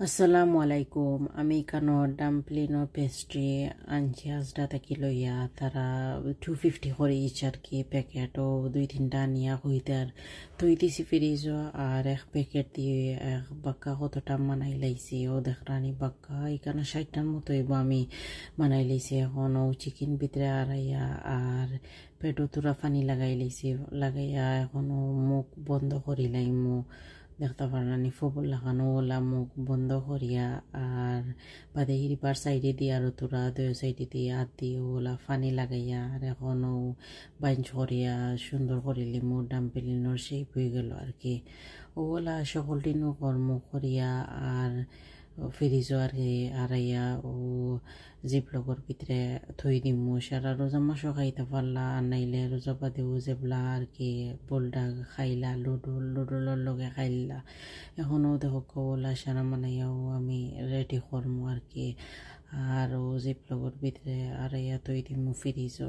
আসসালামু আলাইকুম আমি এখানে ডাম্পলিং ও পেস্ট্রি আনছি আজটা থাকি লইয়া তারা 250 করে ইচ আর কি প্যাকেট ও 2-3টা নিয়া হইতার তৈ দিছি ফ্রিজ আর এক প্যাকেট দিয়ে এক বাক্কা কতটা মানাই লাইছি ও দেখরানি বাক্কা এখানে 60টার মতো হইব আমি মানাই লাইছি এখন ও চিকেন ভিতরে আড়াইয়া আর পেটও তুরা পানি লাগাই লাইছি লাগাইয়া এখন মুখ বন্ধ করি লাইমু দেখতে পারানি ফবল লাগানো ওলা মুখ বন্ধ করিয়া আর বাদে হিরিপার সাইডে দিয়ে আর তোরা দুই সাইডে দিয়ে হাত দিয়ে ওলা ফানি লাগাইয়া আর এখনও বাইঞ্চ করিয়া সুন্দর করিলে মোর ডাম্পলিংর শেপ হয়ে গেল আর কি ওলা সকল দিনও কর্ম করিয়া আর ফ্রিজও আর কি আড়াইয়া ও জিপলকর ভিতরে থই দিমু সারা রোজা মাসও খাইতে পারলা আর নাইলে রোজা বাদেও যেবলা আর কি বোলডা খাইলা লুডুলর লগে খাইলা এখনও দেখো কবলা সারা মানাইয়াও আমি রেডি করমু আর কি আর ও জিপলকর ভিতরে আড়াইয়া থই দিমু ফ্রিজও